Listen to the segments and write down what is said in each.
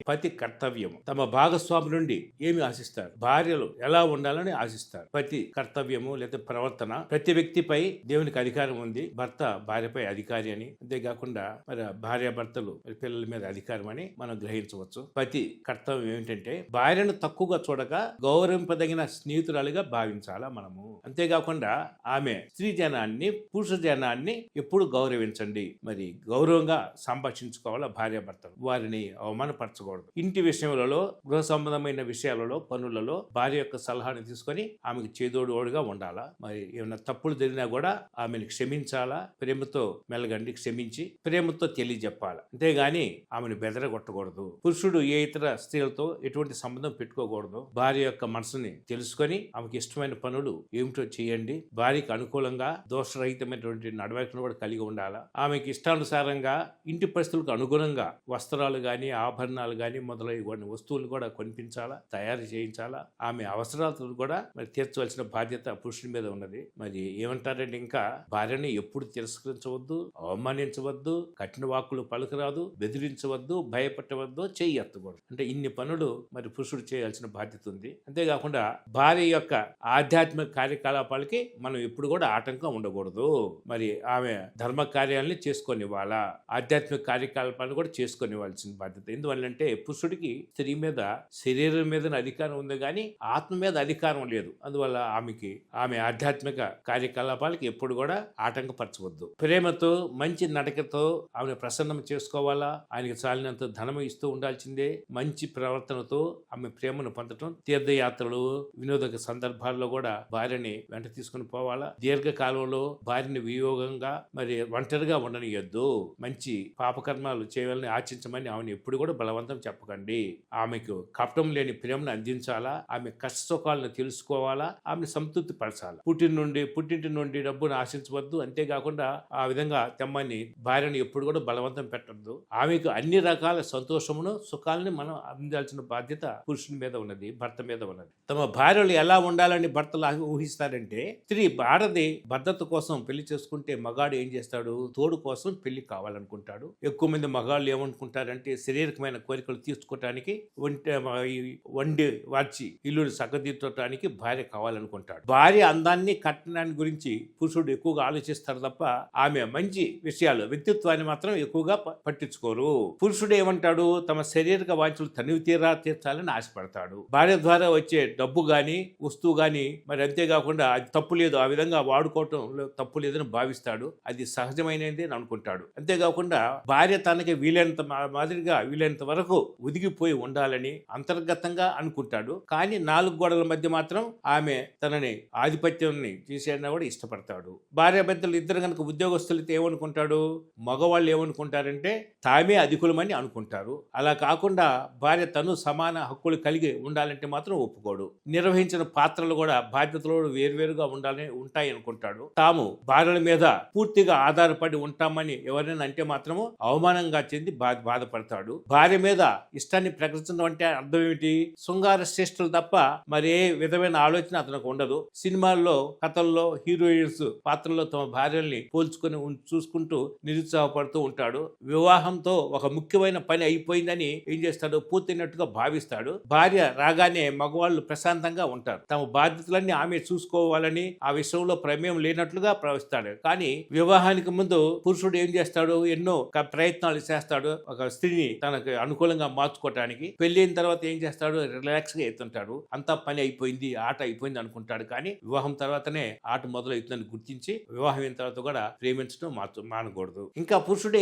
పతి కర్తవ్యం. తమ భాగస్వామి నుండి ఏమి ఆశిస్తారు? భార్యలు ఎలా ఉండాలని ఆశిస్తారు. పతి కర్తవ్యము లేదా ప్రవర్తన. ప్రతి వ్యక్తిపై దేవునికి అధికారం ఉంది. భర్త భార్యపై అధికారి అని, అంతేకాకుండా మరి భార్యాభర్తలు పిల్లల మీద అధికారం అని మనం గ్రహించవచ్చు. పతి కర్తవ్యం ఏమిటంటే భార్యను తక్కువగా చూడక గౌరవింపదగిన స్నేహితురాలిగా భావించాలా మనము. అంతేకాకుండా ఆమె స్త్రీ జనాన్ని పురుష జనాన్ని ఎప్పుడు గౌరవించండి. మరి గౌరవంగా సంభాషించుకోవాలా భార్యాభర్తలు. వారిని అవమానపరచకూడదు. ఇంటి విషయాలలో, గృహ సంబంధమైన విషయాలలో, పనులలో భార్య యొక్క సలహాను తీసుకొని ఆమెకు చేదోడుగా ఉండాలా. మరి ఏమైనా తప్పులు జరిగినా కూడా ఆమెను క్షమించాలా. ప్రేమతో మెలగండి, క్షమించి ప్రేమతో తెలియజెప్పాలి. అంతేగాని ఆమెను బెదరగొట్టకూడదు. పురుషుడు ఏ ఇతర స్త్రీలతో ఎటువంటి సంబంధం పెట్టుకోకూడదు. భార్య యొక్క మనసుని తెలుసుకొని ఆమెకి ఇష్టమైన పనులు ఏమిటో చేయండి. భార్యకు అనుకూలంగా దోషరహితమైనటువంటి నడవడికను కూడా కలిగి ఉండాలా. ఆమెకి ఇష్టానుసారంగా ఇంటి పరిస్థితులకు అనుగుణంగా వస్త్రాలు గాని, ఆభరణాలు గాని మొదలై వస్తువులు కూడా కొనిపించాలా, తయారు చేయించాలా. ఆమె అవసరాలను కూడా మరి తీర్చవలసిన బాధ్యత పురుషుడి మీద ఉన్నది. మరి ఏమంటారంటే ఇంకా భార్యని ఎప్పుడు తిరస్కరించవద్దు, అవమానించవద్దు, కఠిన వాక్కులు పలుకరాదు, బెదిరించవద్దు, భయపెట్టవద్దు, చెయ్యి ఎత్తకూడదు. అంటే ఇన్ని పనులు మరి పురుషుడు చేయాల్సిన బాధ్యత ఉంది. అంతేకాకుండా భార్య యొక్క ఆధ్యాత్మిక కార్యకలాపాలకి మనం ఎప్పుడు కూడా ఆటంకం ఉండకూడదు. మరి ఆమె ధర్మ కార్యాలని చేసుకొనివ్వాలా, ఆధ్యాత్మిక కార్యకలాపాలను కూడా చేసుకొనివ్వాల్సిన బాధ్యత. ఎందువల్లంటే పురుషుడికి స్త్రీ మీద శరీరం మీద అధికారం ఉంది కానీ ఆత్మ మీద అధికారం లేదు. అందువల్ల ఆమె ఆధ్యాత్మిక కార్యకలాపాలకి ఎప్పుడు కూడా ఆటంకపరచవద్దు. ప్రేమతో మంచి నడకతో ఆమెను ప్రసన్నం చేసుకోవాలా. ఆయనకి చాలినంత ధనం ఇస్తూ ఉండాల్సిందే. మంచి ప్రవర్తనతో ఆమె ప్రేమను పొందటం. తీర్థయాత్రలు, వినోద సందర్భాల్లో కూడా భార్యని వెంట తీసుకుని పోవాలా. దీర్ఘకాలంలో భార్యని వియోగంగా మరి ఒంటరిగా ఉండనియద్దు. మంచి పాపకర్మాలు చేయాలని ఆశించమని ఆమెను ఎప్పుడు కూడా బలవంతం చెప్పకండి. ఆమెకు కపటం లేని ప్రేమను అందించాలా. ఆమె కష్ట సుఖాలను తెలుసుకోవాలా. ఆమెను సంతృప్తి పరచాలా. పుట్టింటి నుండి డబ్బును ఆశించవద్దు. అంతేకాకుండా ఆ విధంగా తెమ్మని భార్యను ఎప్పుడు కూడా బలవంతం పెట్టద్దు. ఆమెకు అన్ని రకాల సంతోషమును, సుఖాలని మనం అందించాల్సిన బాధ్యత పురుషుని మీద ఉన్నది, భర్త మీద ఉన్నది. తమ భార్యలు ఎలా ఉండాలని భర్తలు ఊహిస్తారంటే, స్త్రీ ఆడది భద్రత కోసం పెళ్లి చేసుకుంటే మగాడు ఏం చేస్తాడు? తోడు కోసం పెళ్లి కావాలనుకుంటాడు. ఎక్కువ మంది మగాళ్ళు ఏమనుకుంటారంటే శారీరకమైన కోరికలు తీర్చుకోవటానికి వండి వార్చి ఇల్లుని సగదిద్దటానికి భార్య కావాలనుకుంటాడు. భార్య అందాన్ని, కట్నాన్ని గురించి పురుషుడు ఎక్కువగా ఆలోచిస్తారు తప్ప ఆమె మంచి విషయాలు, వ్యక్తిత్వాన్ని మాత్రం ఎక్కువగా పట్టించుకోరు. పురుషుడు ఏమంటాడు? తమ శారీరక వాంఛలు తనివి తీర్చాలని ఆశపడతాడు. భార్య ద్వారా వచ్చే డబ్బు గాని, వస్తువు గాని మరి అంతేకాకుండా అది తప్పు లేదు, ఆ విధంగా వాడుకోవటం తప్పు లేదని భావిస్తాడు. అది సహజమైనది అని అనుకుంటాడు. అంతేకాకుండా భార్య తనకి వీలైనంత వరకు ఒదిగిపోయి ఉండాలని అంతర్గతంగా అనుకుంటాడు. కానీ 4 గోడల మధ్య మాత్రం ఆమె తనని ఆధిపత్యాన్ని చేసేయడం కూడా ఇష్టపడతాడు. భార్య భర్తలు ఇద్దరు కనుక ఉద్యోగస్తులతో ఏమనుకుంటాడు? మగవాళ్ళు ఏమనుకుంటారంటే తామే అధికులమని అనుకుంటారు. అలా కాకుండా భార్య తను సమాన హక్కులు కలిగి ఉండాలంటే మాత్రం ఒప్పుకోడు. నిర్వహించిన పాత్రలు కూడా బాధ్యతలు వేరువేరుగా ఉంటాయి అనుకుంటాడు. తాము భార్యల మీద పూర్తిగా ఆధారపడి ఉంటామని ఎవరైనా అంటే మాత్రము అవమానంగా చెంది బాధపడతాడు. భార్య మీద ఇష్టాన్ని ప్రకటించడం అంటే అర్థం ఏమిటి? శృంగార శ్రేష్ఠులు తప్ప మరే విధమైన ఆలోచన అతనికి ఉండదు. సినిమాల్లో, కథల్లో హీరోయిన్స్ పాత్రల్లో తమ భార్యల్ని పోల్చుకొని చూసుకుంటూ నిరుత్సాహపడుతూ ఉంటాడు. వివాహంతో ఒక ముఖ్యమైన పని అయిపోయిందని ఏం చేస్తాడు? పూర్తయినట్టుగా భావిస్తాడు. భార్య రాగానే మగవాళ్ళు ప్రశాంతంగా ఉంటారు. తమ బాధ్యతలన్నీ ఆమె చూసుకోవాలని, ఆ విషయంలో ప్రమేయం లేనట్లుగా ప్రవర్తిస్తాడు. కానీ వివాహానికి ముందు పురుషుడు ఏం చేస్తాడు? ఎన్నో ప్రయత్నాలు చేస్తాడు ఒక స్త్రీని తనకు అనుకూలంగా మార్చుకోవటానికి. పెళ్ళైన తర్వాత ఏం చేస్తాడు? రిలాక్స్ గా ఎత్తుంటాడు. అంతా పని అయిపోయింది, ఆట అయిపోయింది అనుకుంటాడు. కానీ వివాహం తర్వాతనే ఆట మొదలవుతుందని గుర్తించి వివాహం అయిన తర్వాత కూడా ప్రేమించడం మానకూడదు. ఇంకా పురుషుడు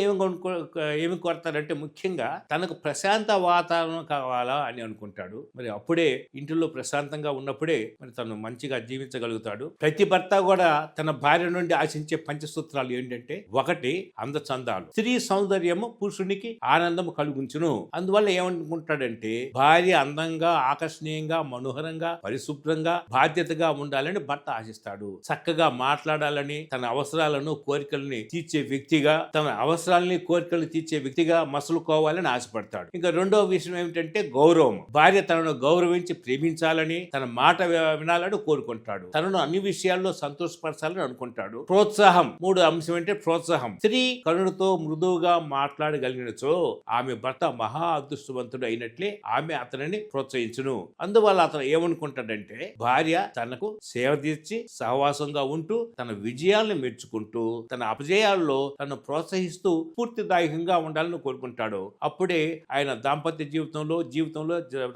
ఏమి కోరతాడంటే ముఖ్యంగా తనకు ప్రశాంత వాతావరణం కావాలా అని అనుకుంటాడు. మరి అప్పుడే ఇంటిలో ప్రశాంతంగా ఉన్నప్పుడే మరి తను మంచిగా జీవించగలుగుతాడు. ప్రతి భర్త కూడా తన భార్య నుండి ఆశించే పంచసూత్రాలు ఏంటంటే, 1 అందచందాలు. స్త్రీ సౌందర్యము పురుషునికి ఆనందము కలుగుంచును. అందువల్ల ఏమనుకుంటాడంటే భార్య అందంగా, ఆకర్షణీయంగా, మనోహరంగా, పరిశుభ్రంగా, బాధ్యతగా ఉండాలని భర్త ఆశిస్తాడు. చక్కగా మాట్లాడాలని, తన అవసరాలను, కోరికల్ని తీర్చే వ్యక్తిగా, తన అవసరాలని, కోరికలను తీర్చే వ్యక్తిగా మసలుకోవాలని ఆశపడతాడు. ఇంకా రెండవ విషయం ఏమిటంటే గౌరవం. భార్య తనను గౌరవించి ప్రేమించాలని, తన మాట వినాలని కోరుకుంటాడు. తనను అన్ని విషయాల్లో సంతోషపరచాలని అనుకుంటాడు. ప్రోత్సాహం. 3 అంశం అంటే ప్రోత్సాహం. స్త్రీ కరుణతో మృదువుగా మాట్లాడగలిగినచో ఆమె భర్త మహా అదృష్టవంతుడు అయినట్లే ఆమె అతనిని ప్రోత్సహించును. అందువల్ల అతను ఏమనుకుంటాడంటే, భార్య తనకు సేవ తీర్చి సహవాసంగా ఉంటూ తన విజయాలను మెచ్చుకుంటూ తన అపజయాల్లో తను ప్రోత్సహిస్తూ పూర్తిదాయకంగా ఉండాలని కోరుకుంటాడు. అప్పుడే ఆయన దాంపత్య జీవితంలో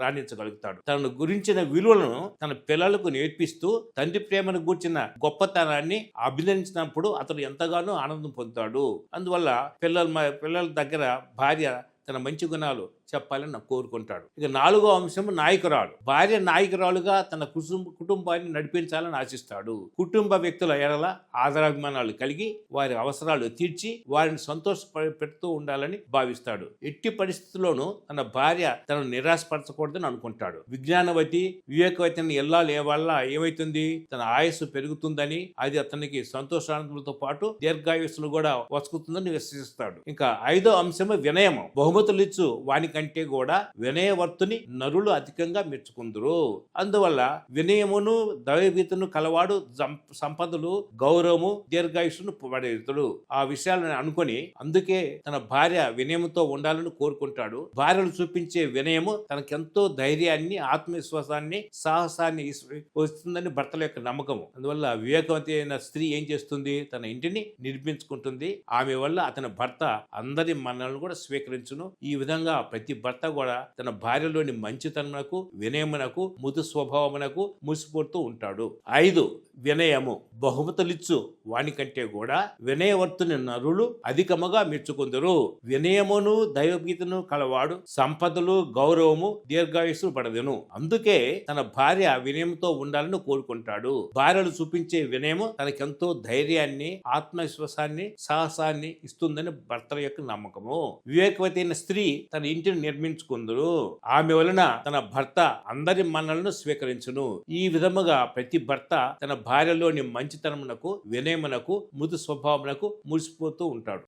రాణించగలుగుతాడు. తన గురించిన విలువలను తన పిల్లలకు నేర్పిస్తూ తండ్రి ప్రేమను గూర్చిన గొప్పతనాన్ని అభినందించినప్పుడు అతడు ఎంతగానో ఆనందం పొందుతాడు. అందువల్ల పిల్లల దగ్గర భార్య తన మంచి గుణాలు చెప్పాలని నాకు కోరుకుంటాడు. ఇక 4వ అంశం నాయకురాలు. భార్య నాయకురాలుగా తన కుటుంబాన్ని నడిపించాలని ఆశిస్తాడు. కుటుంబ వ్యక్తుల ఎడల ఆదరాభిమానాలు కలిగి వారి అవసరాలు తీర్చి వారిని సంతోషపెడుతూ ఉండాలని భావిస్తాడు. ఎట్టి పరిస్థితుల్లోనూ తన భార్య తనను నిరాశపరచకూడదని అనుకుంటాడు. విజ్ఞానవతి, వివేకవతిని వల్ల ఏమైతుంది, తన ఆయుస్సు పెరుగుతుందని, అది అతనికి సంతోషానందములతో పాటు దీర్ఘాయుస్సును కూడా వసుకుతుందని విశ్వసిస్తాడు. ఇంకా 5వ అంశము వినయము. బహుమతులిచ్చు వానికి కంటే కూడా వినయవర్తుని నరులు అధికంగా మెచ్చుకుందరు. అందువల్ల వినయమును దైవభీతును కలవాడు సంపదలు, గౌరవము, దీర్ఘాయుషును పడేతుడు. ఆ విషయాలను అనుకొని అందుకే తన భార్య వినయముతో ఉండాలని కోరుకుంటాడు. భార్యలు చూపించే వినయము తనకెంతో ధైర్యాన్ని, ఆత్మవిశ్వాసాన్ని, సాహసాన్ని వస్తుందని భర్తల యొక్క నమ్మకము. అందువల్ల వివేకవతి అయిన స్త్రీ ఏం చేస్తుంది, తన ఇంటిని నిర్మించుకుంటుంది. ఆమె వల్ల అతని భర్త అందరి మన్నలను కూడా స్వీకరించును. ఈ విధంగా ప్రతి భర్త కూడా తన భార్యలోని మంచితనమునకు, వినయమునకు, మృదు స్వభావమునకు మురిసిపోతూ ఉంటాడు. 5 వినయము. బహుమతులిచ్చు వానికంటే కూడా వినయవర్తుని నరులు అధికముగా మెచ్చుకుందరు. వినయమును దైవభీతును కలవాడు సంపదలు, గౌరవము, దీర్ఘాయుస్సు పడదెను. అందుకే తన భార్య వినయంతో ఉండాలని కోరుకుంటాడు. భార్యలు చూపించే వినయము తనకెంతో ధైర్యాన్ని, ఆత్మవిశ్వాసాన్ని, సాహసాన్ని ఇస్తుందని భర్తల యొక్క నమ్మకము. వివేకవతి అయిన స్త్రీ తన ఇంటిని నిర్మించుకుందురు. ఆమె వలన తన భర్త అందరి మన్నలను స్వీకరించును. ఈ విధముగా ప్రతి భర్త తన భార్యలోని మంచితనమునకు, వినయమునకు, మృదు స్వభావమునకు మురిసిపోతూ ఉంటాడు.